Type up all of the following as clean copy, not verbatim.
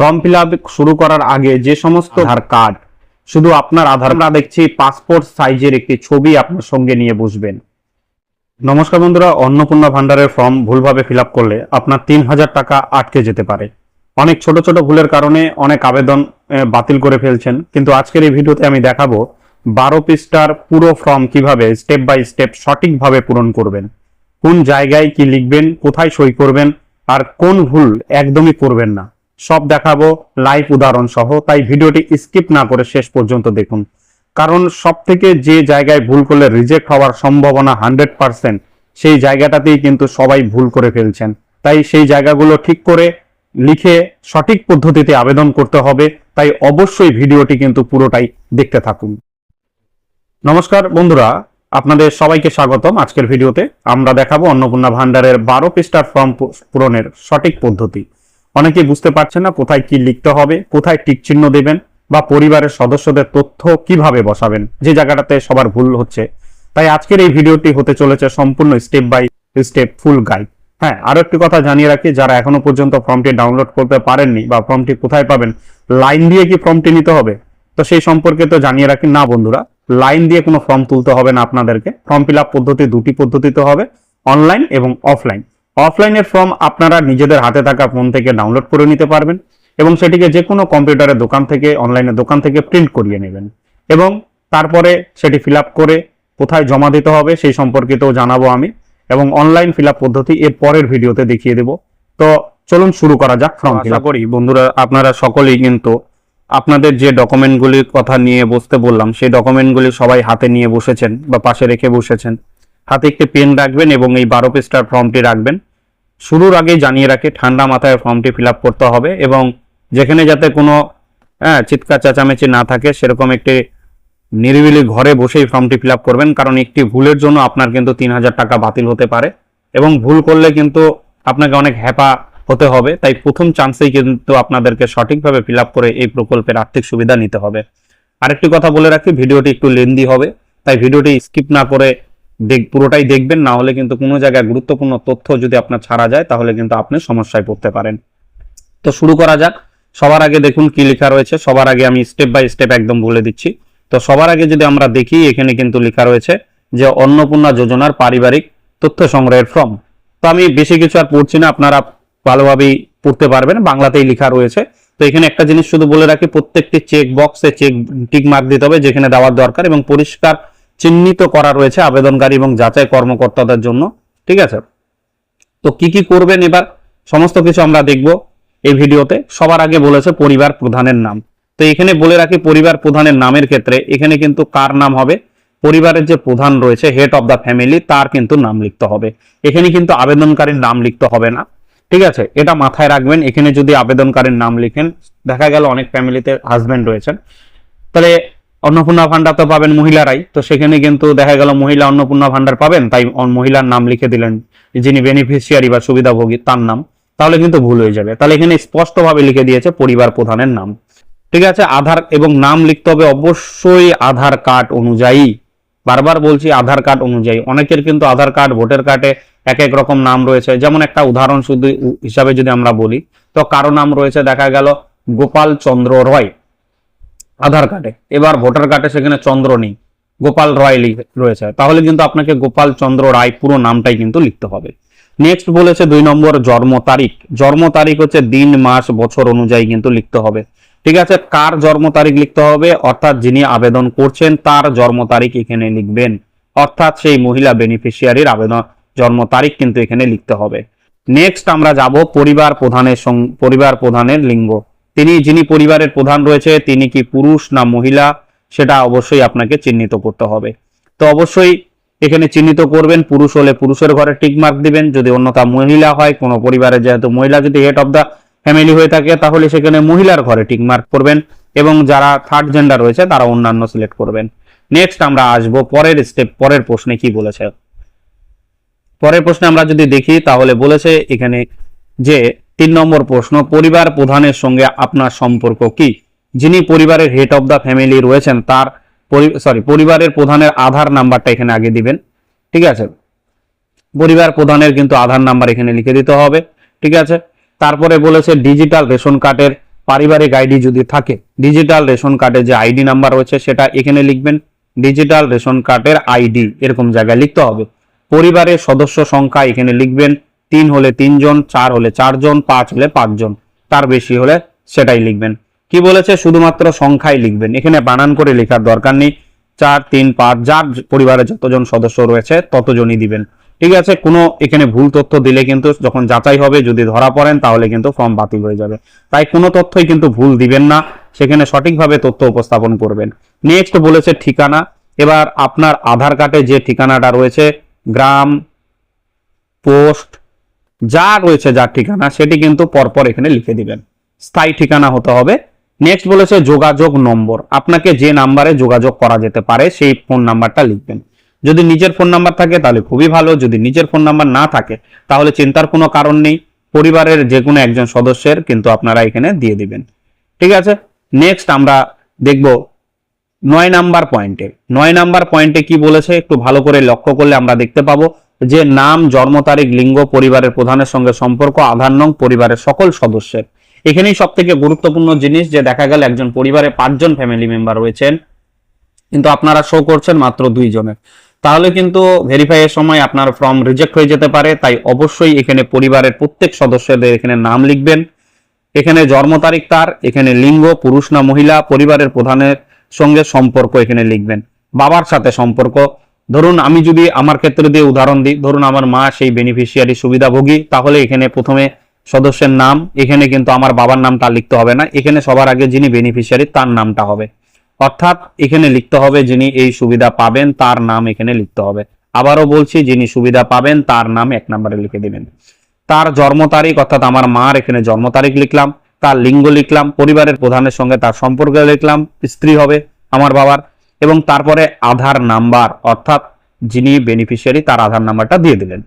Form fill up শুরু করার আগে যে সমস্ত আধার কার্ড, শুধু আপনার আধার কার্ড দেখছি পাসপোর্ট সাইজের একটি ছবি আপনার সঙ্গে নিয়ে বসবেন। নমস্কার বন্ধুরা, অন্নপূর্ণা ভান্ডারের ফর্ম ভুলভাবে ফিল আপ করলে আপনার 3000 টাকা আটকে যেতে পারে। অনেক ছোট ছোট ভুলের কারণে অনেক আবেদন বাতিল করে ফেলছেন, কিন্তু আজকের এই ভিডিওতে আমি দেখাবো 12 পৃষ্ঠার পুরো ফর্ম কিভাবে স্টেপ বাই স্টেপ সঠিকভাবে পূরণ করবেন, কোন জায়গায় কি লিখবেন, কোথায় সই করবেন, আর কোন ভুল একদমই করবেন না, সব দেখাবো লাইভ উদাহরণ সহ। তাই ভিডিওটি স্কিপ না করে শেষ পর্যন্ত দেখুন, কারণ সব থেকে যে জায়গায় ভুল করলে রিজেক্ট হওয়ার সম্ভাবনা 100%, সেই জায়গাটাতেই কিন্তু সবাই ভুল করে ফেলছেন। তাই সেই জায়গাগুলো ঠিক করে লিখে সঠিক পদ্ধতিতে আবেদন করতে হবে। তাই অবশ্যই ভিডিওটি কিন্তু পুরোটাই দেখতে থাকুন। নমস্কার বন্ধুরা, আপনাদের সবাইকে স্বাগতম। আজকের ভিডিওতে আমরা দেখাবো অন্নপূর্ণা ভান্ডারের 12 পৃষ্ঠার ফর্ম পূরণের সঠিক পদ্ধতি। অনেকেই বুঝতে পারছেন না কোথায় কি লিখতে হবে, কোথায় টিক চিহ্ন দেবেন, বা পরিবারের সদস্যদের তথ্য কিভাবে বসাবেন, যে জায়গাটাতে সবার ভুল হচ্ছে। তাই আজকের এই ভিডিওটি হতে চলেছে সম্পূর্ণ step by step full guide. হ্যাঁ, আরো একটি কথা জানিয়ে রাখি, যারা এখনো পর্যন্ত ফর্মটি ডাউনলোড করতে পারেননি বা ফর্মটি কোথায় পাবেন, লাইন দিয়ে কি ফর্মটি নিতে হবে, তো সেই সম্পর্কে তো জানিয়ে রাখি না বন্ধুরা, লাইন দিয়ে কোনো ফর্ম তুলতে হবে না আপনাদেরকে। ফর্ম ফিল আপ পদ্ধতি দুটি পদ্ধতিতে হবে, অনলাইন এবং অফলাইন। অফলাইনের ফর্ম আপনারা নিজেদের হাতে থাকা ফোন থেকে ডাউনলোড করে নিতে পারবেন এবং সেটিকে যে কোনো কম্পিউটারের দোকান থেকে, অনলাইনের দোকান থেকে প্রিন্ট করিয়ে নেবেন এবং তারপরে সেটি ফিল আপ করে কোথায় জমা দিতে হবে সেই সম্পর্কিতও জানাবো আমি, এবং অনলাইন ফিল আপ পদ্ধতি এর পরের ভিডিওতে দেখিয়ে দেব। তো চলুন শুরু করা যাক ফর্ম ফিল আপ। করি বন্ধুরা, আপনারা সকলেই কিন্তু আপনাদের যে ডকুমেন্টগুলির কথা নিয়ে বসতে বললাম, সেই ডকুমেন্টগুলি সবাই হাতে নিয়ে বসেছেন বা পাশে রেখে বসেছেন। হাতে একটি পেন রাখবেন এবং এই 12 পৃষ্ঠার ফর্মটি রাখবেন। শুরুর আগেই জানিয়ে রাখি, ঠান্ডা মাথায় ফর্মটি ফিল আপ করতে হবে এবং যেখানে যাতে কোনো চিৎকার চেঁচামেচি না থাকে সেরকম একটি নিরিবিলি ঘরে বসেই ফর্মটি ফিল আপ করবেন, কারণ একটি ভুলের জন্য আপনার কিন্তু 3000 টাকা বাতিল হতে পারে এবং ভুল করলে কিন্তু আপনাকে অনেক হ্যাপা হতে হবে। তাই প্রথম চান্সেই কিন্তু আপনাদেরকে সঠিকভাবে ফিল আপ করে এই প্রকল্পের আর্থিক সুবিধা নিতে হবে। আরেকটি কথা বলে রাখি, ভিডিওটি একটু লেন্দি হবে, তাই ভিডিওটি স্কিপ না করে পুরোটাই দেখবেন, না হলে কিন্তু কোনো জায়গায় গুরুত্বপূর্ণ তথ্য যদি আপনার ছাড়া যায় তাহলে কিন্তু আপনি সমস্যায় পড়তে পারেন। তো শুরু করা যাক। সবার আগে দেখুন কি লেখা রয়েছে। সবার আগে আমি স্টেপ বাই স্টেপ একদম বলে দিচ্ছি। তো সবার আগে যদি আমরা দেখি, এখানে কিন্তু লেখা রয়েছে যে অন্নপূর্ণা যোজনার পারিবারিক তথ্য সংগ্রহের ফর্ম। তো আমি বেশি কিছু আর পড়ছি না, আপনারা ভালোভাবেই পড়তে পারবেন, বাংলাতেই লেখা রয়েছে। তো এখানে একটা জিনিস শুধু বলে রাখি, প্রত্যেকটি চেক বক্সে টিক মার্ক দিতে হবে যেখানে দেওয়ার দরকার, এবং পরিষ্কার চিহ্নিত করা রয়েছে আবেদনকারী এবং যাচাই কর্মকর্তাদের জন্য। ঠিক আছে, তো কি কি করবেন এবার সমস্ত কিছু আমরা দেখব এই ভিডিওতে। সবার আগে বলেছে পরিবার প্রধানের নাম। তো এখানে বলে রাখি, পরিবার প্রধানের নামের ক্ষেত্রে এখানে কিন্তু কার নাম হবে, পরিবারের যে প্রধান রয়েছে, হেড অফ দ্য ফ্যামিলি, তার কিন্তু নাম লিখতে হবে। এখানে কিন্তু আবেদনকারীর নাম লিখতে হবে না। ঠিক আছে, এটা মাথায় রাখবেন। এখানে যদি আবেদনকারীর নাম লিখেন, দেখা গেল অনেক ফ্যামিলিতে হাজবেন্ড রয়েছেন, তাহলে অন্নপূর্ণা ভান্ডার তো পাবেন মহিলারাই, তো সেখানে কিন্তু দেখা গেল মহিলা অন্নপূর্ণা ভান্ডার পাবেন, তাই মহিলার নাম লিখে দিলেন, যিনি বেনিফিশিয়ারি বা সুবিধাভোগী তার নাম, তাহলে কিন্তু ভুল হয়ে যাবে। তাহলে এখানে স্পষ্টভাবে লিখে দিয়েছে পরিবার প্রধানের নাম। ঠিক আছে, আধার এবং নাম লিখতে হবে অবশ্যই আধার কার্ড অনুযায়ী। বারবার বলছি আধার কার্ড অনুযায়ী। অনেকের কিন্তু আধার কার্ড, ভোটার কার্ডে এক এক রকম নাম রয়েছে। যেমন একটা উদাহরণ শুধু হিসাবে যদি আমরা বলি, তো কারো নাম রয়েছে দেখা গেল গোপাল চন্দ্র রয় আধার কার্ডে, এবার ভোটার কার্ডে সেখানে চন্দ্র নেই, গোপাল রয় রয়েছে, তাহলে কিন্তু আপনাকে গোপাল চন্দ্র রায় পুরো নামটাই কিন্তু লিখতে হবে। নেক্সট বলেছে 2 নম্বর জন্ম তারিখ। জন্ম তারিখ হচ্ছে দিন, মাস, বছর অনুযায়ী কিন্তু লিখতে হবে। ঠিক আছে, কার জন্ম তারিখ লিখতে হবে, অর্থাৎ যিনি আবেদন করছেন তার জন্ম তারিখ এখানে লিখবেন, অর্থাৎ সেই মহিলা বেনিফিশিয়ারির আবেদন জন্ম তারিখ কিন্তু এখানে লিখতে হবে। নেক্সট আমরা যাব পরিবার প্রধানের লিঙ্গ। যিনি পরিবারের প্রধান রয়েছে তিনি কি পুরুষ না মহিলা, সেটা অবশ্যই আপনাকে চিহ্নিত করতে হবে। তো অবশ্যই এখানে চিহ্নিত করবেন, পুরুষ হলে পুরুষের ঘরে টিক মার্ক দিবেন, যদি অন্যথা মহিলা হয়, কোনো পরিবারে যেহেতু মহিলা যদি হেড অফ দা ফ্যামিলি হয়ে থাকে তাহলে সেখানে মহিলার ঘরে টিক মার্ক করবেন, এবং যারা থার্ড জেন্ডার রয়েছে তারা অন্যান্য সিলেক্ট করবেন। নেক্সট আমরা আসবো পরের স্টেপ, পরের প্রশ্নে কি বলেছে। পরের প্রশ্নে আমরা যদি দেখি তাহলে বলেছে এখানে যে 3 নম্বর প্রশ্ন, পরিবার প্রধানের সঙ্গে আপনার সম্পর্ক কি। যিনি পরিবারের হেড অফ দা ফ্যামিলি রয়েছেন তার পরিবারের প্রধানের আধার নাম্বারটা এখানে আগে দিবেন। ঠিক আছে, পরিবার প্রধানের কিন্তু আধার নাম্বার এখানে লিখে দিতে হবে। ঠিক আছে, তারপরে বলেছে ডিজিটাল রেশন কার্ডের পারিবারিক আইডি যদি থাকে, ডিজিটাল রেশন কার্ডে যে আইডি নাম্বার রয়েছে সেটা এখানে লিখবেন, ডিজিটাল রেশন কার্ডের আইডি এরকম জায়গায় লিখতে হবে। পরিবারের সদস্য সংখ্যা এখানে লিখবেন, 3 হলে 3 জন, 4 হলে 4 জন, 5 হলে 5 জন, তার বেশি হলে সেটাই লিখবেন। কি বলেছে, শুধুমাত্র সংখ্যাই লিখবেন, এখানে বানান করে লেখার দরকার নেই। 4, 3, 5 যার পরিবারে যতজন সদস্য রয়েছে ততজনই দিবেন, ঠিক আছে। কোনো এখানে ভুল তথ্য দিলে কিন্তু যখন যাচাই হবে যদি ধরা পড়েন তাহলে কিন্তু ফর্ম বাতিল হয়ে যাবে। তাই কোনো তথ্যই কিন্তু ভুল দিবেন না, সেখানে সঠিকভাবে তথ্য উপস্থাপন করবেন। নেক্সট বলেছে ঠিকানা। এবার আপনার আধার কার্ডে যে ঠিকানাটা রয়েছে, গ্রাম, পোস্ট যা রয়েছে যার ঠিকানা সেটি কিন্তু পরপর এখানে লিখে দিবেন, স্থায়ী ঠিকানা হতে হবে। নেক্সট বলেছে যোগাযোগ নম্বর, আপনাকে যে নাম্বারে যোগাযোগ করা যেতে পারে সেই ফোন নাম্বারটা লিখবেন। যদি নিজের ফোন নাম্বার থাকে তাহলে খুবই ভালো, যদি নিজের ফোন নাম্বার না থাকে তাহলে চিন্তার কোনো কারণ নেই, পরিবারের যে কোনো একজন সদস্যের কিন্তু আপনারা এখানে দিয়ে দিবেন, ঠিক আছে। নেক্সট আমরা দেখব 9 নাম্বার পয়েন্টে। 9 নাম্বার পয়েন্টে কি বলেছে একটু ভালো করে লক্ষ্য করলে আমরা দেখতে পাবো যে নাম, জন্ম তারিখ, লিঙ্গ, পরিবারের প্রধানের সঙ্গে সম্পর্ক, আধার নং, পরিবারের সকল সদস্যের। এখানেই সব থেকে গুরুত্বপূর্ণ জিনিস যে দেখা গেল একজন পরিবারে 5 জন ফ্যামিলি মেম্বার রয়েছেন কিন্তু আপনারা শো করছেন মাত্র 2 জনের, তাহলে কিন্তু ভেরিফাই এর সময় আপনার ফর্ম রিজেক্ট হয়ে যেতে পারে। তাই অবশ্যই এখানে পরিবারের প্রত্যেক সদস্যদের এখানে নাম লিখবেন, এখানে জন্ম তারিখ তার, এখানে লিঙ্গ পুরুষ না মহিলা, পরিবারের প্রধানের সঙ্গে সম্পর্ক এখানে লিখবেন, বাবার সাথে সম্পর্ক। ধরুন আমি যদি আমার ক্ষেত্রে দিয়ে উদাহরণ দিই, ধরুন আমার মা সেই বেনিফিশিয়ারি সুবিধাভোগী, তাহলে এখানে প্রথমে সদস্যের নাম, এখানে কিন্তু আমার বাবার নামটা লিখতে হবে না, এখানে সবার আগে যিনি বেনিফিশিয়ারি তার নামটা হবে, অর্থাৎ এখানে লিখতে হবে যিনি এই সুবিধা পাবেন তার নাম এখানে লিখতে হবে। আবারও বলছি, যিনি সুবিধা পাবেন তার নাম 1 নম্বরে লিখে দিবেন। তার জন্ম তারিখ অর্থাৎ আমার মার এখানে জন্ম তারিখ লিখলাম, তার লিঙ্গ লিখলাম, পরিবারের প্রধানের সঙ্গে তার সম্পর্ক লিখলাম, স্ত্রী হবে আমার বাবার, এবং তারপরে আধার নাম্বার অর্থাৎ যিনি বেনিফিশিয়ারি তার আধার নাম্বারটা দিয়ে দিলেন।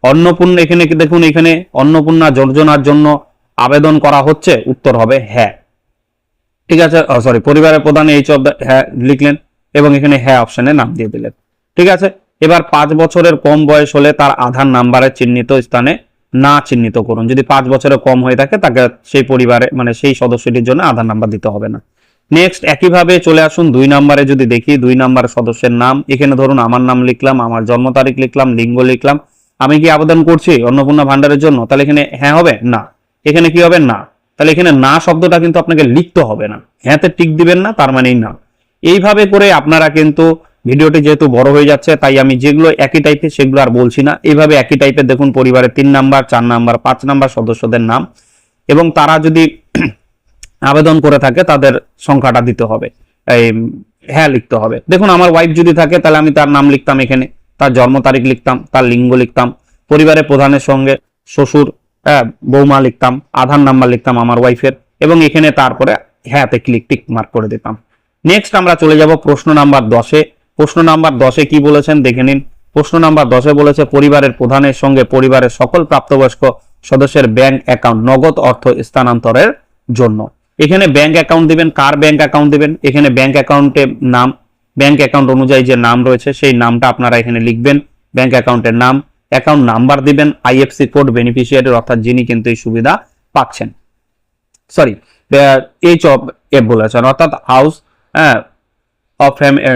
অন্নপূর্ণা, এখানে দেখুন এখানে অন্নপূর্ণা যোজনার জন্য আবেদন করা হচ্ছে, উত্তর হবে হ্যাঁ, ঠিক আছে। সরি, পরিবারের প্রধান এইচ অফ দ্য হ্যাঁ লিখলেন এবং এখানে হ্যাঁ অপশনে নাম দিয়ে দিলেন, ঠিক আছে। এবার 5 বছরের কম বয়স হলে তার আধার নাম্বারের চিহ্নিত স্থানে না চিহ্নিত করুন, যদি 5 বছরের কম হয়ে থাকে তাকে সেই পরিবারে মানে সেই সদস্যটির জন্য আধার নাম্বার দিতে হবে না। নেক্সট একইভাবে চলে আসুন 2 নম্বরে, যদি দেখি 2 নম্বর সদস্যের নাম, এখানে ধরুন আমার নাম লিখলাম, আমার জন্ম তারিখ লিখলাম, লিঙ্গ লিখলাম, আমি কি আবেদন করছি অন্নপূর্ণা ভান্ডারের জন্য, তাহলে এখানে হ্যাঁ হবে না, এখানে কি হবে না, তাহলে এখানে না শব্দটা কিন্তু আপনাকে লিখতে হবে না, হ্যাঁতে টিক দিবেন না, তার মানেই না। এইভাবে করে আপনারা কিন্তু, ভিডিওটি যেহেতু বড় হয়ে যাচ্ছে তাই আমি যেগুলো একই টাইপের সেগুলো আর বলছি না, এইভাবে একই টাইপের দেখুন পরিবারের 3 নাম্বার, 4 নাম্বার, 5 নাম্বার সদস্যদের নাম, এবং তারা যদি আবেদন করে থাকে তাদের সংখ্যাটা দিতে হবে, এই হ্যাঁ লিখতে হবে। দেখুন আমার ওয়াইফ যদি থাকে তাহলে আমি তার নাম লিখতাম, এখানে তার জন্ম তারিখ লিখতাম, তার লিঙ্গ লিখতাম, পরিবারের প্রধানের সঙ্গে শ্বশুর, বৌমা লিখতাম, আধার নাম্বার লিখতাম আমার ওয়াইফের, এবং এখানে তারপরে হ্যাঁতে টিক মার্ক করে দিতাম। নেক্সট আমরা চলে যাব প্রশ্ন নাম্বার 10-এ। প্রশ্ন নাম্বার 10-এ কি বলেছেন দেখে নিন। প্রশ্ন নাম্বার 10-এ বলেছে পরিবারের প্রধানের সঙ্গে পরিবারের সকল প্রাপ্তবয়স্ক সদস্যের ব্যাংক অ্যাকাউন্ট নগদ অর্থ স্থানান্তরের জন্য। এখানে ব্যাংক অ্যাকাউন্ট দিবেন, কার ব্যাংক অ্যাকাউন্ট দিবেন, এখানে ব্যাংক অ্যাকাউন্টের নাম, ব্যাংক অ্যাকাউন্ট অনুযায়ী যে নাম রয়েছে সেই নামটা আপনারা এখানে লিখবেন, ব্যাংক অ্যাকাউন্টের নাম, অ্যাকাউন্ট নাম্বার দিবেন, আইএফসি কোড বেনিফিশিয়ারির অর্থাৎ যিনি কিন্তু এই সুবিধা পাচ্ছেন, সরি এইচ অফ এফ বলেছেন অর্থাৎ house of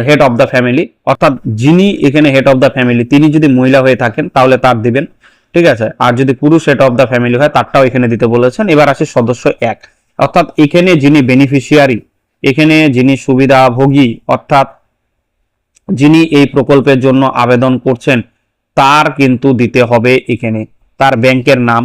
head of the family, অর্থাৎ যিনি এখানে হেড অফ দ্য ফ্যামিলি তিনি যদি মহিলা হয়ে থাকেন তাহলে তার দিবেন, ঠিক আছে। আর যদি পুরুষ হেড অফ দ্য ফ্যামিলি হয় তারটাও এখানে দিতে বলেছেন। এবার আসে সদস্য 1, অর্থাৎ এখানে যিনি বেনিফিশিয়ারি, এখানে যিনি সুবিধাভোগী অর্থাৎ যিনি এই প্রকল্পের জন্য আবেদন করছেন তার কিন্তু দিতে হবে এখানে তার ব্যাংকের নাম,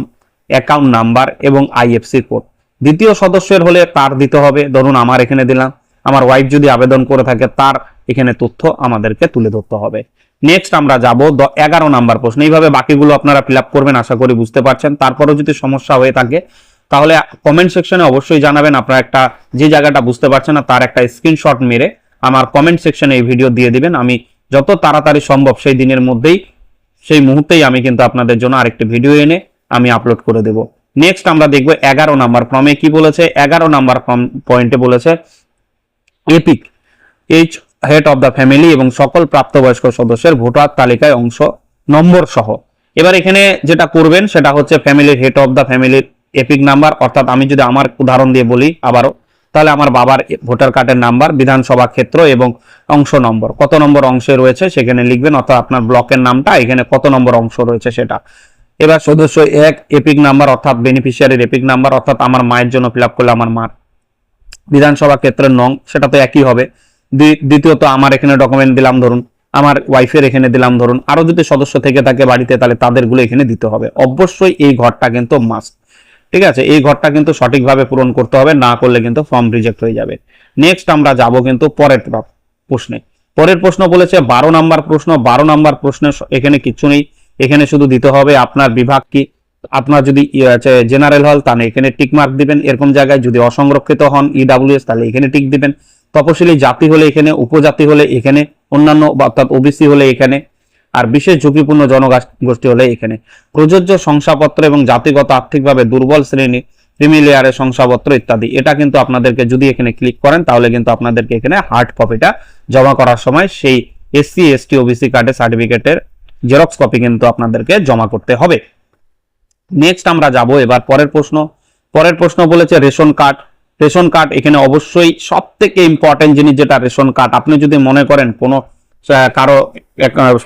অ্যাকাউন্ট নাম্বার এবং আইএফসি কোড। দ্বিতীয় সদস্যের হলে তার দিতে হবে, ধরুন আমার এখানে দিলাম, আমার ওয়াইফ যদি আবেদন করে থাকে তার এখানে তথ্য আমাদেরকে তুলে ধরতে হবে। নেক্সট আমরা যাব 11 নাম্বার প্রশ্ন। এইভাবে বাকিগুলো আপনারা ফিল আপ করবেন, আশা করি বুঝতে পারছেন। তারপরেও যদি সমস্যা হয়ে থাকে তাহলে কমেন্ট সেকশনে অবশ্যই জানাবেন, আপনারা একটা যে জায়গাটা বুঝতে পারছেন না তার একটা স্ক্রিনশট মেরে আমার কমেন্ট সেকশনে এই ভিডিও দিয়ে দিবেন, আমি যত তাড়াতাড়ি সম্ভব সেই দিনের মধ্যেই সেই মুহূর্তেই আমি কিন্তু আপনাদের জন্য আরেকটি ভিডিও এনে আমি আপলোড করে দেব। নেক্সট আমরা দেখব 11 নাম্বার ফর্মে কি বলেছে। 11 নাম্বার পয়েন্টে বলেছে epic H head of the family এবং সকল প্রাপ্তবয়স্ক সদস্যের ভোটার তালিকায় অংশ নম্বর সহ। এবার এখানে যেটা করবেন সেটা হচ্ছে ফ্যামিলির হেড অফ দ্য ফ্যামিলির এপিক নাম্বার, অর্থাৎ আমি যদি আমার উদাহরণ দিয়ে বলি আবারও, তাহলে আমার বাবার ভোটার কার্ডের নাম্বার, বিধানসভা ক্ষেত্র এবং অংশ নম্বর, কত নম্বর অংশে রয়েছে সেখানে লিখবেন, অর্থাৎ আপনার ব্লকের নামটা এখানে কত নম্বর অংশ রয়েছে সেটা। এবার সদস্য 1 এপিক নাম্বার, অর্থাৎ বেনিফিশিয়ারির এপিক নাম্বার, অর্থাৎ আমার মায়ের জন্য ফিল আপ করলে আমার মার বিধানসভা ক্ষেত্রের নং, সেটা তো একই হবে। দ্বিতীয়ত আমার এখানে ডকুমেন্ট দিলাম, ধরুন আমার ওয়াইফের এখানে দিলাম, ধরুন আরো যদি সদস্য থেকে থাকে বাড়িতে তাহলে তাদেরগুলো এখানে দিতে হবে। অবশ্যই এই ঘরটা কিন্তু মাস্ট, ঠিক আছে, এই ঘরটা কিন্তু সঠিকভাবে পূরণ করতে হবে, না করলে কিন্তু ফর্ম রিজেক্ট হয়ে যাবে। নেক্সট আমরা যাব কিন্তু পরের প্রশ্নে। পরের প্রশ্ন বলেছে 12 নাম্বার প্রশ্ন। 12 নাম্বার প্রশ্নে এখানে কিছু নেই, এখানে শুধু দিতে হবে আপনার বিভাগ কি। আপনার যদি জেনারেল হল তাহলে এখানে টিক মার্ক দিবেন এরকম জায়গায়, যদি অসংরক্ষিত হন ইডাব্লিউএস তাহলে এখানে টিক দিবেন, তপশিলি জাতি হলে এখানে, উপজাতি হলে এখানে, অন্যান্য অর্থাৎ ওবিসি হলে এখানে, আর বিশেষ ঝুঁকিপূর্ণ জনগোষ্ঠী হলে এখানে। প্রযোজ্য শংসাপত্র এবং জাতিগত আর্থিকভাবে দুর্বল শ্রেণী ক্রিমিলেয়ারের শংসাপত্র ইত্যাদি, এটা কিন্তু আপনাদেরকে যদি এখানে ক্লিক করেন তাহলে কিন্তু আপনাদেরকে এখানে হার্ড কপিটা জমা করার সময় সেই এসসি এসটি ওবিসি কার্ডের সার্টিফিকেটের জেরক্স কপি কিন্তু আপনাদেরকে জমা করতে হবে। নেক্সট আমরা যাব এবার পরের প্রশ্ন। পরের প্রশ্ন বলেছে রেশন কার্ড। রেশন কার্ড এখানে অবশ্যই সব থেকে ইম্পর্টেন্ট জিনিস যেটা রেশন কার্ড। আপনি যদি মনে করেন কোনো কারো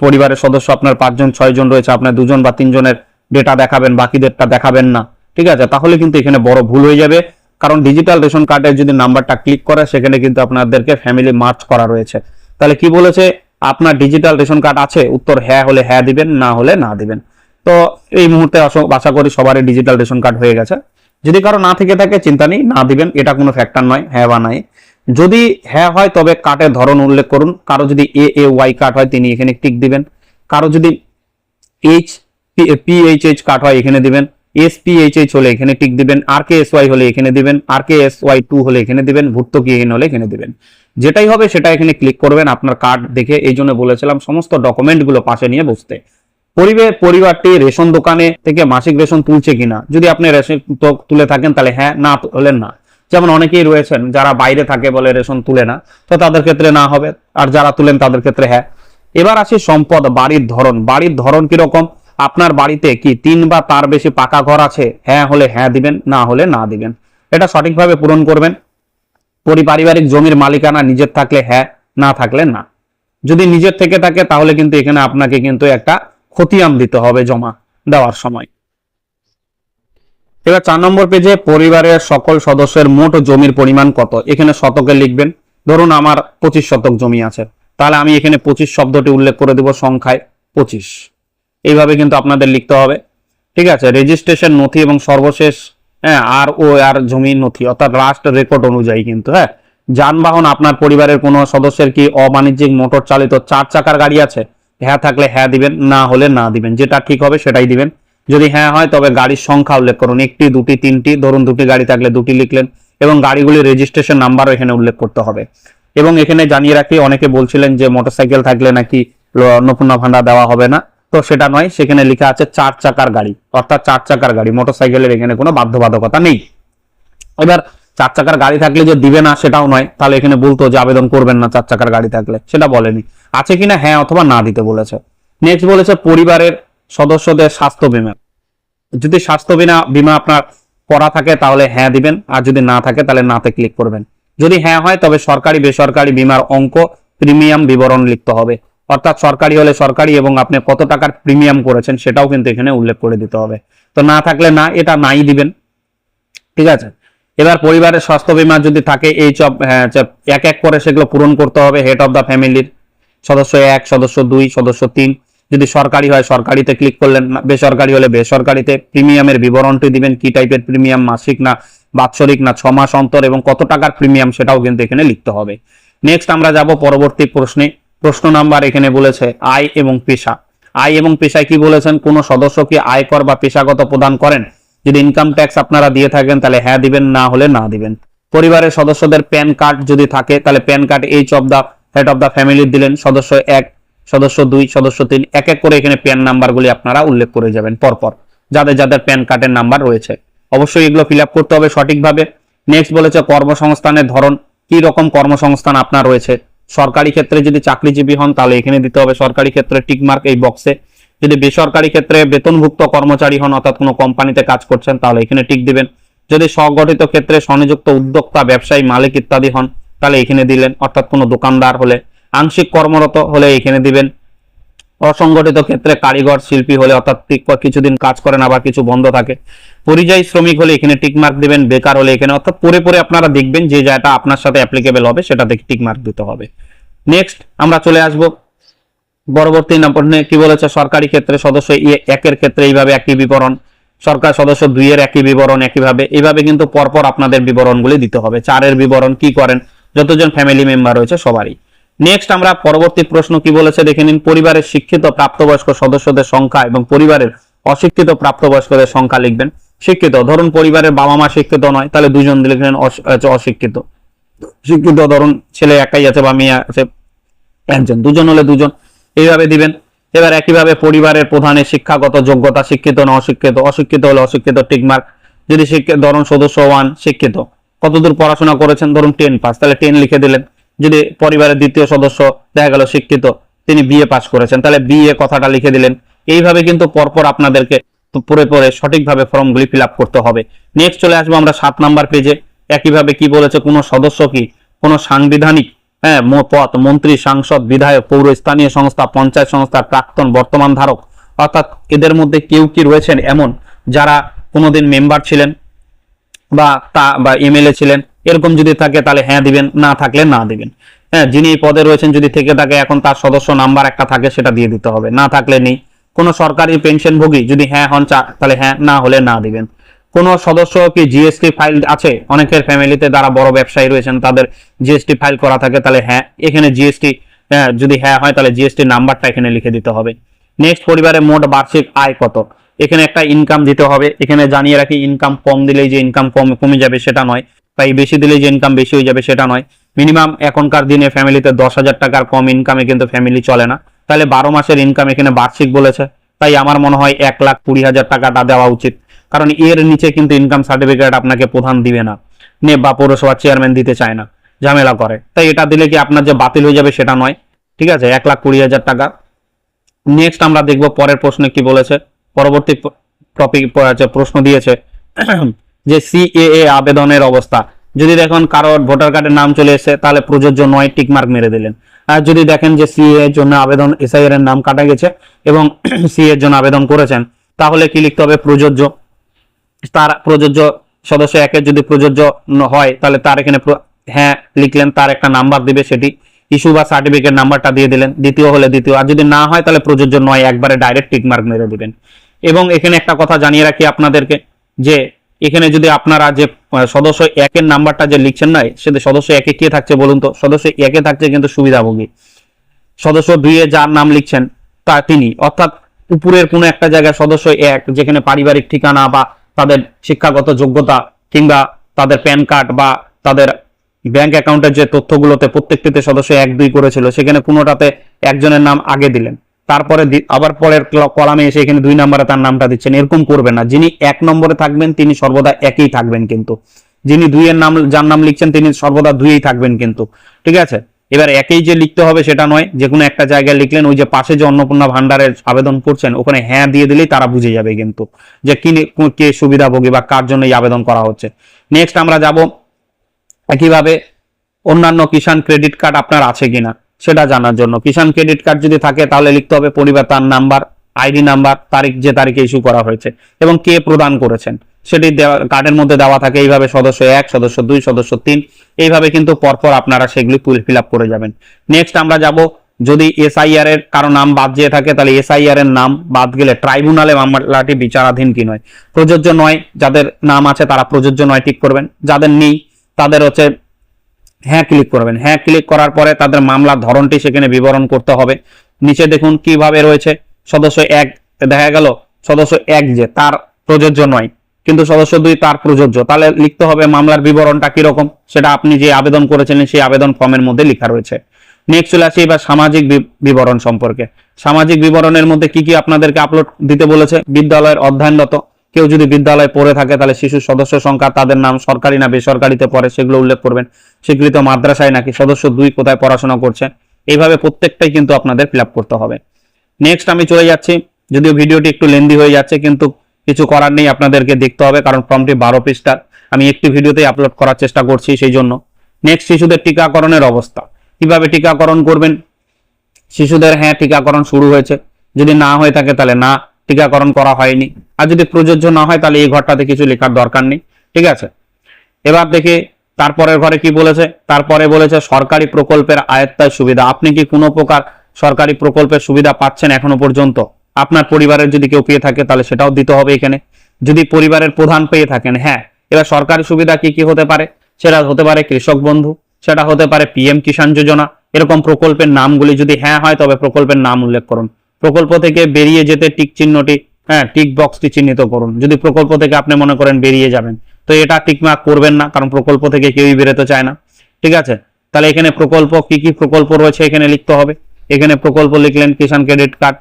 পরিবারের সদস্য আপনার 5 জন 6 জন রয়েছে, আপনার 2 জন বা 3 জনের ডেটা দেখাবেন, বাকিদেরটা দেখাবেন না, ঠিক আছে, তাহলে কিন্তু এখানে বড় ভুল হয়ে যাবে। কারণ ডিজিটাল রেশন কার্ডের যদি নাম্বারটা ক্লিক করে সেখানে কিন্তু আপনাদেরকে ফ্যামিলি মার্চ করা রয়েছে। তাহলে কি বলেছে, আপনার ডিজিটাল রেশন কার্ড আছে, উত্তর হ্যাঁ হলে হ্যাঁ দিবেন, না হলে না দিবেন। তো এই মুহূর্তে আশা করি সবারই ডিজিটাল রেশন কার্ড হয়ে গেছে। যদি কারো না থেকে থাকে চিন্তা নেই, না দিবেন, এটা কোনো ফ্যাক্টর নয় হ্যাঁ বা নাই। যদি হ্যাঁ হয় তবে কার্ডের ধরন উল্লেখ করুন। কারো যদি এএওয়াই কার্ড হয় তিনি এখানে টিক দিবেন, কারো যদি পিএইচএইচ কার্ড হয় এখানে দিবেন, এসপিএইচএইচ হলে এখানে টিক দিবেন, আরকেএসওয়াই হলে এখানে দিবেন, আরকেএসওয়াই2 হলে এখানে দিবেন, ভর্তুকিহীন হলে এখানে দিবেন। যেটাই হবে সেটা এখানে ক্লিক করবেন আপনার কার্ড দেখে। এই জন্য বলেছিলাম সমস্ত ডকুমেন্টগুলো পাশে নিয়ে বসতে। পরিবারটি রেশন দোকানে থেকে মাসিক রেশন তুলছে কিনা, যদি আপনি রেশন তুলে থাকেন তাহলে হ্যাঁ, না হলে না। যেমন অনেকেই রয়েছেন যারা বাইরে থাকে বলে রেশন তুলে না, তো তাদের ক্ষেত্রে না হবে, আর যারা তুলেন তাদের ক্ষেত্রে হ্যাঁ। এবার আসি সম্পদ, বাড়ির ধরন। বাড়ির ধরন কিরকম, আপনার বাড়িতে কি 3 বা তার বেশি পাকা ঘর আছে, হ্যাঁ হলে হ্যাঁ দিবেন, না হলে না দিবেন। এটা সঠিকভাবে পূরণ করবেন। পারিবারিক জমির মালিকানা নিজের থাকলে হ্যাঁ, না থাকলে না। যদি নিজের থেকে থাকে তাহলে কিন্তু এখানে আপনাকে কিন্তু একটা খতিয়ান দিতে হবে জমা দেওয়ার সময়। এবার 4 নম্বর পেজে পরিবারের সকল সদস্যের মোট জমির পরিমাণ কত, এখানে শতকে লিখবেন। ধরুন আমার 25 শতক জমি আছে, তাহলে আমি এখানে 25 শব্দটি উল্লেখ করে দেব সংখ্যায় 25। এইভাবে কিন্তু আপনাদের লিখতে হবে, ঠিক আছে। রেজিস্ট্রেশন নথি এবং সর্বশেষ আর জমির নথি, অর্থাৎ লাস্ট রেকর্ড অনুযায়ী কিন্তু হ্যাঁ। যানবাহন, আপনার পরিবারের কোনো সদস্যের কি অবাণিজ্যিক মোটর চালিত 4 চাকার গাড়ি আছে, হ্যাঁ থাকলে হ্যাঁ দিবেন, না হলে না দিবেন। যেটা ঠিক হবে সেটাই দিবেন। যদি হ্যাঁ হয় তবে গাড়ির সংখ্যা উল্লেখ করুন, 1টি 2টি 3টি, ধরুন 2টি গাড়ি থাকলে 2টি লিখলেন, এবং গাড়িগুলির রেজিস্ট্রেশন নাম্বারও এখানে উল্লেখ করতে হবে। এবং এখানে জানিয়ে রাখি, অনেকে বলছিলেন যে মোটরসাইকেল থাকলে নাকি অন্নপূর্ণা ভান্ডার দেওয়া হবে না, তো সেটা নয়, সেখানে লেখা আছে 4 চাকার গাড়ি, অর্থাৎ 4 চাকার গাড়ি, মোটরসাইকেলের এখানে কোনো বাধ্যবাধকতা নেই। এবার 4 চাকার গাড়ি থাকলে যে দিবে না সেটাও নয়, তাহলে এখানে বলতো যে আবেদন করবেন না 4 চাকার গাড়ি থাকলে, সেটা বলেনি, আছে কিনা হ্যাঁ অথবা না দিতে বলেছে। নেক্সট বলেছে পরিবারের সদস্যদের স্বাস্থ্য বীমা। যদি স্বাস্থ্য বীমা আপনার করা থাকে তাহলে হ্যাঁ দিবেন, আর যদি না থাকে তাহলে নাতে ক্লিক করবেন। যদি হ্যাঁ হয় তবে সরকারি বেসরকারি বীমার অঙ্ক, প্রিমিয়াম বিবরণ লিখতে হবে, অর্থাৎ সরকারি হলে সরকারি এবং আপনি কত টাকার প্রিমিয়াম করেছেন সেটাও কিন্তু এখানে উল্লেখ করে দিতে হবে। তো না থাকলে না, এটা নাই দিবেন, ঠিক আছে। এবার পরিবারের স্বাস্থ্য বীমা যদি থাকে এই এক এক করে সেগুলো পূরণ করতে হবে। হেড অফ দ্য ফ্যামিলির সদস্য 1, সদস্য 2, সদস্য 3, যদি সরকারি হয় সরকারিতে ক্লিক করলেন, বেসরকারি হলে বেসরকারিতে। প্রিমিয়ামের বিবরণটি দিবেন, কি টাইপের প্রিমিয়াম, মাসিক না বাৎসরিক না 6 মাস অন্তর, এবং কত টাকার প্রিমিয়াম সেটাও কিন্তু এখানে লিখতে হবে। নেক্সট আমরা যাব পরবর্তী প্রশ্নে। প্রশ্ন নাম্বার এখানে বলেছে আয় এবং পেশা। আয় এবং পেশায় কি বলেছেন, কোন সদস্য কি আয়কর বা পেশাগত প্রদান করেন, যদি ইনকাম ট্যাক্স আপনারা দিয়ে থাকেন তাহলে হ্যাঁ দিবেন, না হলে না দিবেন। পরিবারের সদস্যদের প্যান কার্ড যদি থাকে তাহলে PAN card H of the head of the family দিলেন, সদস্য 1, সদস্য 2, সদস্য 3, এক এক করে এখানে প্যান নাম্বারগুলি আপনারা উল্লেখ করে যাবেন পরপর, যাদের যাদের প্যান কার্ডের নাম্বার রয়েছে। অবশ্যই এগুলো ফিল আপ করতে হবে সঠিকভাবে। নেক্সট বলেছে কর্মসংস্থানের ধরন, কি রকম কর্মসংস্থান আপনার রয়েছে। সরকারি ক্ষেত্রে যদি চাকরিজীবী হন তাহলে এখানে দিতে হবে সরকারি ক্ষেত্রে টিক মার্ক এই বক্সে। যদি বেসরকারি ক্ষেত্রে বেতনভুক্ত কর্মচারী হন অর্থাৎ কোনো কোম্পানিতে কাজ করছেন তাহলে এখানে টিক দিবেন। যদি স্বগঠিত ক্ষেত্রে স্বনিযুক্ত উদ্যোক্তা, ব্যবসায়ী, মালিক ইত্যাদি হন তাহলে এখানে দিলেন, অর্থাৎ কোনো দোকানদার হলে। আংশিক কর্মরত হলে এখানে দিবেন। অসংগঠিত ক্ষেত্রে কারিগর, শিল্পী হলে অর্থাৎ কিছুদিন কাজ করেন আবার কিছু বন্ধ থাকে। পরিযায়ী শ্রমিক হলে এখানে টিক মার্ক দিবেন। বেকার হলে এখানে, অর্থাৎ পরে পরে আপনারা দেখবেন যে যেটা আপনার সাথে অ্যাপ্লিকেবল হবে সেটাতে টিক মার্ক দিতে হবে। নেক্সট আমরা চলে আসব পরবর্তী নম্বরে কি বলেছে, সরকারি ক্ষেত্রে সদস্য একের ক্ষেত্রে এইভাবে একই বিবরণ, সরকার সদস্য 2 এর একই বিবরণ, একইভাবে এইভাবে কিন্তু পরপর আপনাদের বিবরণগুলি দিতে হবে। 4 এর বিবরণ কি করেন, যতজন ফ্যামিলি মেম্বার রয়েছে সবারই। নেক্সট আমরা পরবর্তী প্রশ্ন কি বলেছে দেখে নিন। পরিবারের শিক্ষিত প্রাপ্তবয়স্ক সদস্যদের সংখ্যা এবং পরিবারের অশিক্ষিত প্রাপ্তবয়স্কদের সংখ্যা লিখবেন। শিক্ষিত, ধরুন পরিবারের বাবা মা শিক্ষিত নয় তাহলে 2 জন লিখলেন অশিক্ষিত। শিক্ষিত ধরুন ছেলে একাই আছে বা মেয়ে আছে 1 জন, 2 জন হলে 2 জন, এইভাবে দিবেন। এবার একইভাবে পরিবারের প্রধানের শিক্ষাগত যোগ্যতা, শিক্ষিত না অশিক্ষিত, অশিক্ষিত হলে অশিক্ষিত টিক মার্ক। যদি শিক্ষিত ধরুন সদস্য 1 শিক্ষিত, কতদূর পড়াশোনা করেছেন, ধরুন 10 পাস, তাহলে 10 লিখে দিলেন। যদি পরিবারের দ্বিতীয় সদস্য দেখা গেল শিক্ষিত, তিনি বিএ পাস করেছেন, তাহলে বিএ কথাটা লিখে দিলেন। এইভাবে কিন্তু পরপর আপনাদেরকে পরে পরে সঠিকভাবে ফর্মগুলি ফিল আপ করতে হবে। নেক্সট চলে আসবো আমরা 7 নাম্বার পেজে। একইভাবে কি বলেছে, কোন সদস্য কি কোন সাংবিধানিক পদ, মন্ত্রী, সাংসদ, বিধায়ক, পৌর স্থানীয় সংস্থা, পঞ্চায়েত সংস্থার প্রাক্তন বর্তমান ধারক, অর্থাৎ এদের মধ্যে কেউ কি রয়েছেন এমন যারা কোনোদিন মেম্বার ছিলেন বা এমএলএ ছিলেন, এরকম যদি থাকে তাহলে হ্যাঁ দিবেন, না থাকলে না দিবেন। হ্যাঁ, যিনি এই পদে রয়েছেন যদি থেকে থাকে এখন তার সদস্য নাম্বার একটা থাকে সেটা দিয়ে দিতে হবে, না থাকলে নেই। কোন সরকারি পেনশনভোগী যদি হ্যাঁ হন তাহলে হ্যাঁ, না হলে না দিবেন। কোন সদস্য কি জিএসটি ফাইল আছে, অনেকের ফ্যামিলিতে যারা বড় ব্যবসায়ী রয়েছেন তাদের জিএসটি ফাইল করা থাকে তাহলে হ্যাঁ, এখানে জিএসটি যদি হ্যাঁ হয় তাহলে জিএসটি নাম্বারটা এখানে লিখে দিতে হবে। নেক্সট, পরিবারের মোট বার্ষিক আয় কত, এখানে একটা ইনকাম দিতে হবে। এখানে জানিয়ে রাখি, ইনকাম কম দিলেই যে ইনকাম কমে যাবে সেটা নয়, তাই বেশি দিলেই যে ইনকাম বেশি হয়ে যাবে সেটা নয়। মিনিমাম এখনকার দিনে ফ্যামিলিতে 10,000 টাকার কম ইনকামে কিন্তু ফ্যামিলি চলে না, তাহলে 12 মাসের ইনকাম এখানে বার্ষিক বলেছে, তাই আমার মনে হয় 1,20,000 টাকাটা দেওয়া উচিত। কারণ এর নিচে কিন্তু ইনকাম সার্টিফিকেট আপনাকে প্রধান দিবে না, বা পৌরসভা চেয়ারম্যান দিতে চায় না, ঝামেলা করে, তাই এটা দিলে কি আপনার যে বাতিল হয়ে যাবে সেটা নয়। ঠিক আছে, 1,20,000 টাকা। নেক্সট আমরা দেখব পরের প্রশ্নে কি বলেছে। পরবর্তী টপিক প্রশ্ন দিয়েছে যে সিএএ আবেদনের অবস্থা। যদি দেখুন কারোর ভোটার কার্ডের নাম চলে এসেছে তাহলে প্রযোজ্য নয়, টিক মার্ক মেরে দিলেন। আর যদি দেখেন যে সিএ এর জন্য আবেদন, এসআইআর এর নাম কাটা গেছে এবং সিএ এর জন্য আবেদন করেছেন, তাহলে কি লিখতে হবে, প্রযোজ্য। তার প্রযোজ্য সদস্য 1 যদি প্রযোজ্য হয় তাহলে তার এখানে হ্যাঁ লিখলেন, তার একটা নাম্বার দিবে, সেটি ইস্যু বা সার্টিফিকেট নাম্বারটা দিয়ে দিলেন। দ্বিতীয় হলে দ্বিতীয়, আর যদি না হয় তাহলে প্রযোজ্য নয়, একবারে ডাইরেক্ট টিক মার্ক মেরে দিবেন। এবং এখানে একটা কথা জানিয়ে রাখি আপনাদেরকে যে এখানে যদি আপনারা যে সদস্য 1 এর নাম্বারটা যে লিখছেন না, সেটা সদস্য 1 এ কে থাকছে বলুন তো, সদস্য 1 এ থাকছে কিন্তু সুবিধাভোগী। সদস্য 2 এ যার নাম লিখছেন তা তিনি, অর্থাৎ উপরের কোনো একটা জায়গায় সদস্য 1 যেখানে পারিবারিক ঠিকানা বা তাদের শিক্ষাগত যোগ্যতা কিংবা তাদের প্যান কার্ড বা তাদের ব্যাংক অ্যাকাউন্টের যে তথ্যগুলোতে প্রত্যেকটিতে সদস্য 1, 2 করেছিল, সেখানে কোনোটাতে একজনের নাম আগে দিলেন, তারপরে আবার পরের কলামে এসে এখানে 2 নম্বরে তার নামটা দিচ্ছেন, এরকম করবেন না। যিনি 1 নম্বরে থাকবেন তিনি সর্বদা 1এই থাকবেন, কিন্তু যিনি 2 এর নাম যার নাম লিখছেন তিনি সর্বদা 2এই থাকবেন কিন্তু। ঠিক আছে, এবার 1এই যে লিখতে হবে সেটা নয়, যে কোনো একটা জায়গায় লিখলেন, ওই যে পাশে যে অন্নপূর্ণা ভান্ডারের আবেদন করছেন ওখানে হ্যাঁ দিয়ে দিলেই তারা বুঝে যাবে কিন্তু যে কে সুবিধাভোগী বা কার জন্য এই আবেদন করা হচ্ছে। নেক্সট আমরা যাব একইভাবে অন্যান্য কিষাণ ক্রেডিট কার্ড আপনার আছে কিনা সেটা জানার জন্য। কিষাণ ক্রেডিট কার্ড যদি থাকে তাহলে লিখতে হবে পরিবার, তার নাম্বার, আইডি নাম্বার, তারিখ, যে তারিখে ইস্যু করা হয়েছে এবং কে প্রদান করেছেন সেটি কার্ডের মধ্যে দেওয়া থাকে। এইভাবে সদস্য 1, সদস্য 2, সদস্য 3, এইভাবে কিন্তু পরপর আপনারা সেগুলি ফিল আপ করে যাবেন। নেক্সট আমরা যাব, যদি এসআইআর এর কারো নাম বাদ দিয়ে থাকে তাহলে এসআইআর এর নাম বাদ গেলে ট্রাইব্যুনালে মামলাটি বিচারাধীন কি নয়, প্রযোজ্য নয়। যাদের নাম আছে তারা প্রযোজ্য নয় টিক করবেন, যাদের নেই তাদের হচ্ছে হ্যাঁ ক্লিক করবেন। হ্যাঁ ক্লিক করার পরে তাদের মামলার ধরনটি সেখানে বিবরণ করতে হবে। নিচে দেখুন কিভাবে রয়েছে, সদস্য 1 দেখা গেল সদস্য 1 যে তার প্রযোজ্য নয়, কিন্তু সদস্য 2 তার প্রযোজ্য, তাহলে লিখতে হবে মামলার বিবরণটা কিরকম, সেটা আপনি যে আবেদন করেছিলেন সেই আবেদন ফর্মের মধ্যে লেখা রয়েছে। নেক্সট চলে আসি এবার সামাজিক বিবরণ সম্পর্কে। সামাজিক বিবরণের মধ্যে কি কি আপনাদেরকে আপলোড দিতে বলেছে। বিদ্যালয়ের অধ্যয়নরত, কেউ যদি বিদ্যালয়ে পড়ে থাকে তাহলে শিশু সদস্য সংখ্যা, তাদের নাম সরকারি না বেসরকারিতে পড়ে সেগুলো উল্লেখ করবেন। স্বীকৃত মাদ্রাসায় নাকি, সদস্য 2 কোথায় পড়াশোনা করছে, এইভাবে প্রত্যেকটাই কিন্তু আপনাদের ফিল আপ করতে হবে। নেক্সট আমি চলে যাচ্ছি যদিও ভিডিওটি একটু লেন্দি হয়ে যাচ্ছে, কিন্তু কিছু করার নেই, আপনাদেরকে দেখতে হবে, কারণ ফর্মটি 12 পৃষ্ঠার, আমি একটি ভিডিওতেই আপলোড করার চেষ্টা করছি সেই জন্য। নেক্সট, শিশুদের টিকাকরণের অবস্থা। কিভাবে টিকাকরণ করবেন? শিশুদের হ্যাঁ টিকাকরণ শুরু হয়েছে, যদি না হয়ে থাকে তাহলে না, টিকাকরণ করা হয়নি। আর যদি প্রযোজ্য না হয় তাহলে এই ঘরটাতে কিছু লেখার দরকার নেই, ঠিক আছে। এবার দেখি তারপরের ঘরে কি বলেছে। তারপরে বলেছে সরকারি প্রকল্পের আয়ত্তায় সুবিধা। আপনি কি কোনো প্রকার সরকারি প্রকল্পের সুবিধা পাচ্ছেন এখনো পর্যন্ত? আপনার পরিবারের যদি কেউ পেয়ে থাকে তাহলে সেটাও দিতে হবে এখানে। যদি পরিবারের প্রধান পেয়ে থাকেন, হ্যাঁ। এবার সরকারি সুবিধা কি কি হতে পারে? সেটা হতে পারে কৃষক বন্ধু, সেটা হতে পারে পিএম কিষাণ যোজনা। এরকম প্রকল্পের নামগুলি যদি হ্যাঁ হয় তবে প্রকল্পের নাম উল্লেখ করুন। প্রকল্প থেকে বেরিয়ে যেতে টিক চিহ্নটি, হ্যাঁ টিক বক্সটি চিহ্নিত করুন। যদি প্রকল্প থেকে আপনি মনে করেন বেরিয়ে যাবেন, তো এটা টিক মার্ক করবেন না, কারণ প্রকল্প থেকে কেউই বেরোতে চায় না, ঠিক আছে। তাহলে এখানে প্রকল্প, কি কি প্রকল্প রয়েছে এখানে লিখতে হবে। এখানে প্রকল্প লিখলেন কিষাণ ক্রেডিট কার্ড,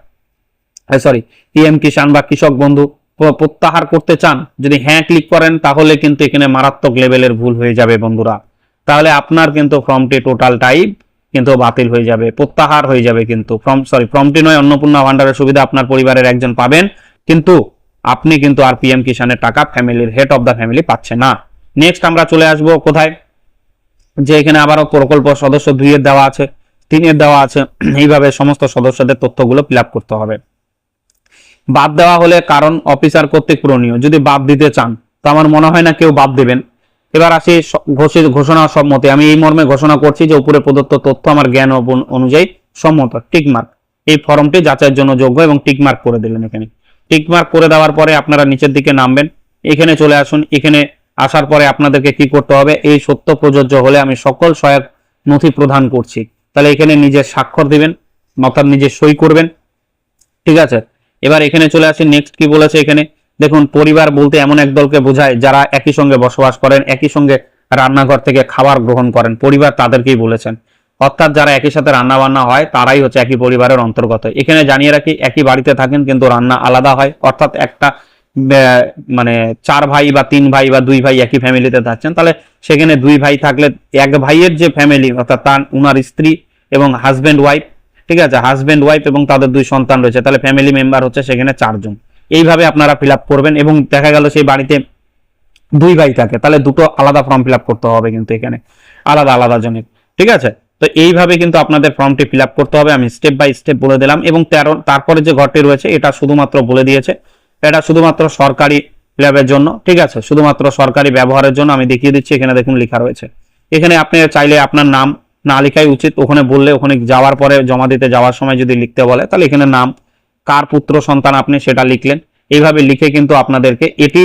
সরি পিএম কিষাণ বা কৃষক বন্ধু প্রত্যাহার করতে চান, যদি হ্যাঁ ক্লিক করেন তাহলে কিন্তু এখানে মারাত্মক লেভেলের ভুল হয়ে যাবে বন্ধুরা। তাহলে আপনার কিন্তু ফর্মটি টোটাল টাইপ কিন্তু বাতিল হয়ে যাবে, প্রত্যাহার হয়ে যাবে। কিন্তু ফর্মটি নয়, অন্নপূর্ণা ভান্ডারের সুবিধা আপনার পরিবারের একজন পাবেন, কিন্তু আপনি কিন্তু আর পিএম কিষাণের টাকা ফ্যামিলির হেড অফ দ্য ফ্যামিলি পাচ্ছে না। নেক্সট আমরা চলে আসবো কোথায়, যে এখানে আবারও প্রকল্প সদস্য 2 এর দেওয়া আছে, 3 এর দেওয়া আছে। এইভাবে সমস্ত সদস্যদের তথ্যগুলো ফিল আপ করতে হবে। বাদ দেওয়া হলে কারণ অফিসার কর্তৃক পূরণীয়। যদি বাদ দিতে চান, তো আমার মনে হয় না কেউ বাদ দেবেন। এবার আসি ঘোষণা সম্মতি। আমি এই মর্মে ঘোষণা করছি যে উপরে প্রদত্ত তথ্য আমার জ্ঞান অনুযায়ী সম্মত, টিকমার্ক। এই ফর্মটি যাচাইয়ের জন্য যোগ্য এবং টিকমার্ক করে দিলেন। এখানে টিকমার্ক করে দেওয়ার পরে আপনারা নিচের দিকে নামবেন, এখানে চলে আসুন। এখানে আসার পরে আপনাদেরকে কি করতে হবে, এই সত্য প্রযোজ্য হলে আমি সকল সহায়ক নথি প্রদান করছি, তাহলে এখানে নিজের স্বাক্ষর দিবেন, অর্থাৎ নিজে সই করবেন, ঠিক আছে। এবার এখানে চলে আসি, নেক্সট কি বলেছে এখানে দেখুন। পরিবার বলতে এমন এক দলকে বোঝায় যারা একই সঙ্গে বসবাস করেন, একই সঙ্গে রান্নাঘর থেকে খাবার গ্রহণ করেন, পরিবার তাদেরকেই বলেছেন। অর্থাৎ যারা একই সাথে রান্না বান্না হয় তারাই হচ্ছে একই পরিবারের অন্তর্গত। এখানে জানিয়ে রাখি, একই বাড়িতে থাকেন কিন্তু রান্না আলাদা হয়, অর্থাৎ একটা মানে 4 ভাই বা 3 ভাই বা 2 ভাই একই ফ্যামিলিতে থাকছেন, তাহলে সেখানে 2 ভাই থাকলে এক ভাইয়ের যে ফ্যামিলি, অর্থাৎ তার উনার স্ত্রী এবং হাজবেন্ড ওয়াইফ, ঠিক আছে, হাজবেন্ড ওয়াইফ এবং তাদের 2 সন্তান রয়েছে, তাহলে ফ্যামিলি মেম্বার হচ্ছে সেখানে 4 জন। এইভাবে আপনারা ফিল আপ করবেন। এবং দেখা গেল সেই বাড়িতে 2 ভাই থাকে, তাহলে দুটো আলাদা ফর্ম ফিল আপ করতে হবে কিন্তু এখানে আলাদা আলাদা জনের, ঠিক আছে। তো এইভাবে কিন্তু আপনাদের ফর্মটি ফিল আপ করতে হবে, আমি স্টেপ বাই স্টেপ বলে দিলাম। এবং তারপরে যে ঘরটি রয়েছে এটা শুধুমাত্র বলে দিয়েছে, এটা শুধুমাত্র সরকারি ল্যাবের জন্য, ঠিক আছে, শুধুমাত্র সরকারি ব্যবহারের জন্য। আমি দেখিয়ে দিচ্ছি, এখানে দেখুন লেখা রয়েছে। এখানে আপনি চাইলে আপনার নাম না লেখাই উচিত, ওখানে বললে, ওখানে যাওয়ার পরে জমা দিতে যাওয়ার সময় যদি লিখতে বলে, তাহলে এখানে নাম, কার পুত্র সন্তান আপনি সেটা লিখলেন। এইভাবে লিখে কিন্তু আপনাদেরকে এটি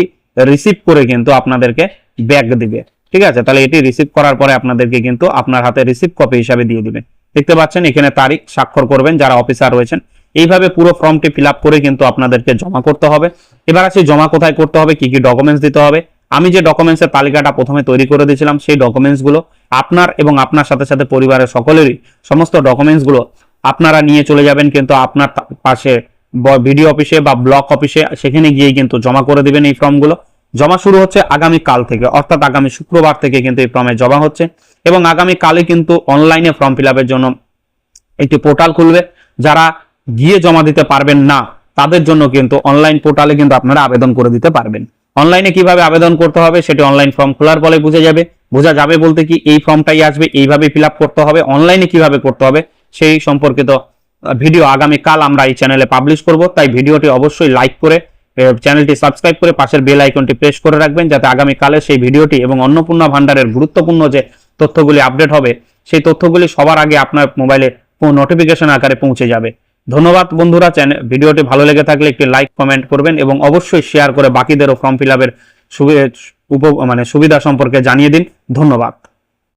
রিসিভ করে কিন্তু আপনাদেরকে ব্যাক দিবে, ঠিক আছে। তাহলে এটি রিসিভ করার পরে আপনাদেরকে কিন্তু আপনার হাতে রিসিভ কপি হিসাবে দিয়ে দিবে। দেখতে পাচ্ছেন এখানে তারিখ স্বাক্ষর করবেন যারা অফিসার রয়েছেন। এইভাবে পুরো ফর্মটি ফিল আপ করে কিন্তু আপনাদেরকে জমা করতে হবে। এবার আসি জমা কোথায় করতে হবে, কি কি ডকুমেন্টস দিতে হবে। আমি যে ডকুমেন্টসের তালিকাটা প্রথমে তৈরি করে দিয়েছিলাম, সেই ডকুমেন্টসগুলো আপনার এবং আপনার সাথে সাথে পরিবারের সকলেরই সমস্ত ডকুমেন্টসগুলো আপনারা নিয়ে চলে যাবেন কিন্তু আপনার পাশে ভিডিও অফিসে বা ব্লক অফিসে, সেখানে গিয়ে কিন্তু জমা করে দিবেন। এই ফর্মগুলো জমা শুরু হচ্ছে আগামী কাল থেকে, অর্থাৎ আগামী শুক্রবার থেকে কিন্তু এই ফর্মে জমা হচ্ছে। এবং আগামী কালে কিন্তু অনলাইনে ফর্ম ফিল আপের জন্য একটি পোর্টাল খুলবে। যারা গিয়ে জমা দিতে পারবেন না তাদের জন্য কিন্তু অনলাইন পোর্টালে কিন্তু আপনারা আবেদন করে দিতে পারবেন। অনলাইনে কিভাবে আবেদন করতে হবে সেটি অনলাইন ফর্ম খোলার পরে বোঝা যাবে বলতে কি, এই ফর্মটাই আসবে, এইভাবে ফিল আপ করতে হবে। অনলাইনে কিভাবে করতে হবে সেই সম্পর্কিত ভিডিও আগামীকাল আমরা এই চ্যানেলে পাবলিশ করব। তাই ভিডিওটি অবশ্যই লাইক করে চ্যানেলটি সাবস্ক্রাইব করে পাশের বেল আইকনটি প্রেস করে রাখবেন, যাতে আগামীকালে সেই ভিডিওটি এবং অন্নপূর্ণা ভান্ডারের গুরুত্বপূর্ণ যে তথ্যগুলি আপডেট হবে সেই তথ্যগুলি সবার আগে আপনার মোবাইলে নোটিফিকেশন আকারে পৌঁছে যাবে। ধন্যবাদ বন্ধুরা। ভিডিওটি ভালো লেগে থাকলে একটি লাইক কমেন্ট করবেন এবং অবশ্যই শেয়ার করে বাকিদেরও ফর্ম ফিল আপের সুবিধা সম্পর্কে জানিয়ে দিন। ধন্যবাদ।